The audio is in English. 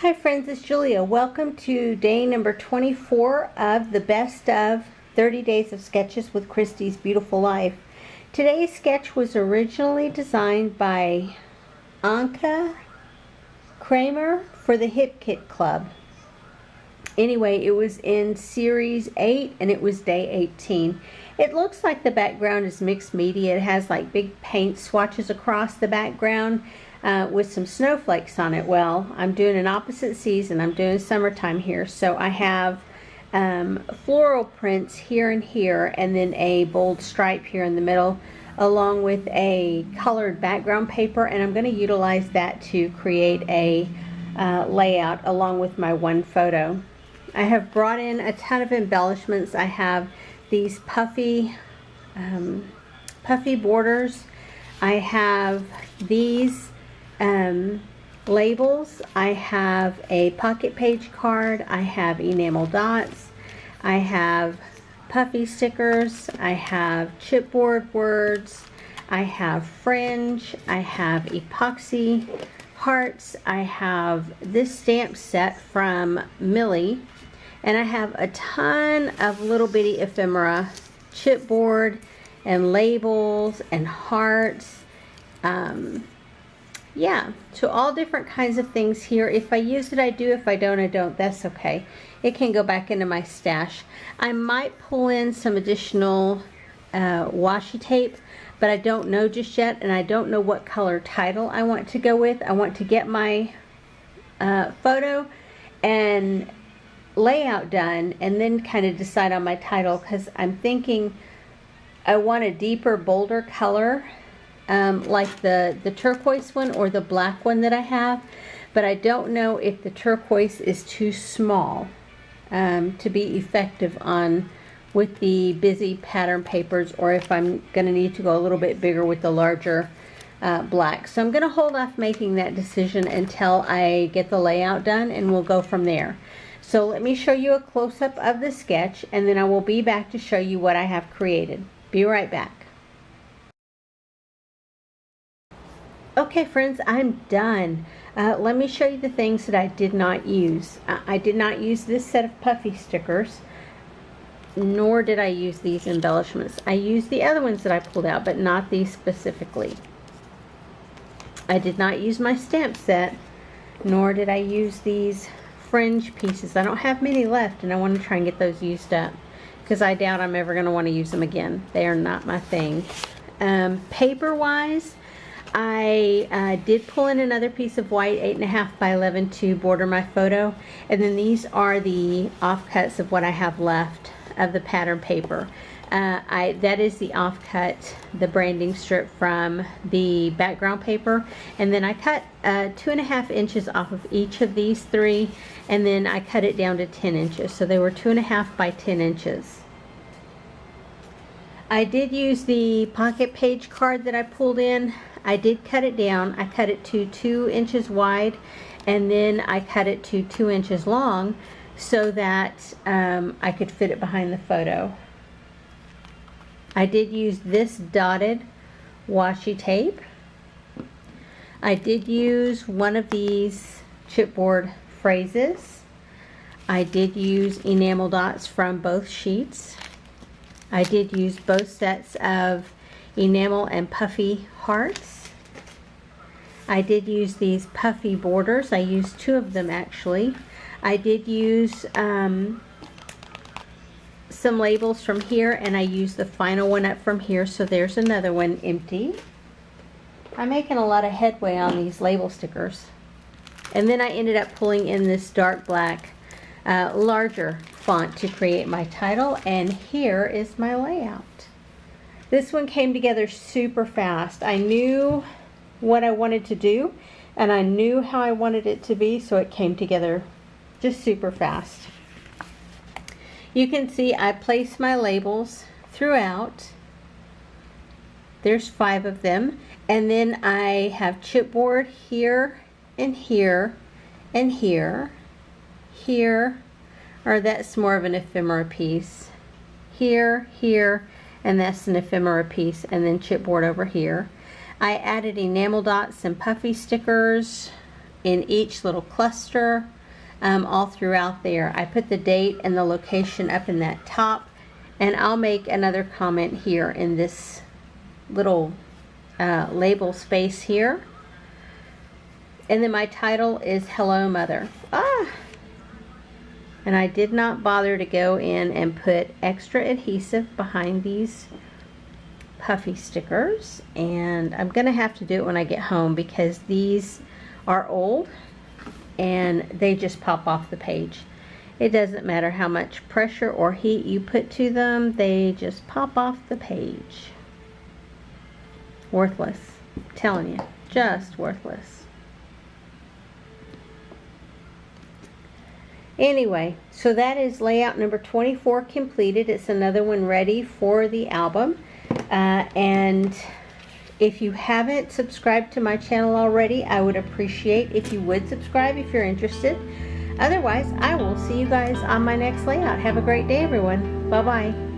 Hi friends, it's Julia. Welcome to day number 24 of the best of 30 days of sketches with Christy's Beautiful Life. Today's sketch was originally designed by Anka Kramer for the Hip Kit Club. Anyway, it was in series 8 and it was day 18. It looks like the background is mixed media. It has like big paint swatches across the background with some snowflakes on it. Well, I'm doing an opposite season. I'm doing summertime here. So I have floral prints here and here, and then a bold stripe here in the middle, along with a colored background paper, and I'm going to utilize that to create a layout along with my one photo. I have brought in a ton of embellishments. I have these puffy borders. I have these labels. I have a pocket page card. I have enamel dots. I have puffy stickers. I have chipboard words. I have fringe. I have epoxy hearts. I have this stamp set from Millie. And I have a ton of little bitty ephemera, chipboard and labels and hearts. Yeah, so all different kinds of things here. If I use it, I do. If I don't, I don't. That's okay. It can go back into my stash. I might pull in some additional washi tape, but I don't know just yet, and I don't know what color title I want to go with. I want to get my photo and layout done and then kind of decide on my title, because I'm thinking I want a deeper, bolder color. Like the turquoise one or the black one that I have, but I don't know if the turquoise is too small to be effective on with the busy pattern papers, or if I'm going to need to go a little bit bigger with the larger black. So I'm going to hold off making that decision until I get the layout done, and we'll go from there. So let me show you a close-up of the sketch, and then I will be back to show you what I have created. Be right back. Okay friends, I'm done. Let me show you the things that I did not use. I did not use this set of puffy stickers, nor did I use these embellishments. I used the other ones that I pulled out, but not these specifically. I did not use my stamp set, nor did I use these fringe pieces. I don't have many left, and I want to try and get those used up, because I doubt I'm ever going to want to use them again. They are not my thing. Paper wise, I did pull in another piece of white 8.5 by 11 to border my photo, and then these are the offcuts of what I have left of the pattern paper. That is the offcut, the branding strip from the background paper, and then I cut 2.5 inches off of each of these three, and then I cut it down to 10 inches, so they were 2.5 by 10 inches. I did use the pocket page card that I pulled in. I did cut it down. I cut it to 2 inches wide, and then I cut it to 2 inches long so that I could fit it behind the photo. I did use this dotted washi tape. I did use one of these chipboard phrases. I did use enamel dots from both sheets. I did use both sets of enamel and puffy hearts. I did use these puffy borders. I used 2 of them actually. I did use some labels from here, and I used the final one up from here, so there's another one empty. I'm making a lot of headway on these label stickers. And then I ended up pulling in this dark black larger font to create my title, and here is my layout. This one came together super fast. I knew what I wanted to do, and I knew how I wanted it to be, so it came together just super fast. You can see I placed my labels throughout. There's 5 of them, and then I have chipboard here and here and here, here, or that's more of an ephemera piece, here, here, and that's an ephemera piece, and then chipboard over here. I added enamel dots and puffy stickers in each little cluster, all throughout there. I put the date and the location up in that top, and I'll make another comment here in this little label space here. And then my title is Hello Mother. And I did not bother to go in and put extra adhesive behind these puffy stickers, and I'm gonna have to do it when I get home because these are old and they just pop off the page. It doesn't matter how much pressure or heat you put to them, they just pop off the page. Worthless. I'm telling you, just worthless. Anyway, so that is layout number 24 completed. It's another one ready for the album. And if you haven't subscribed to my channel already, I would appreciate if you would subscribe if you're interested. Otherwise, I will see you guys on my next layout. Have a great day, everyone. Bye-bye.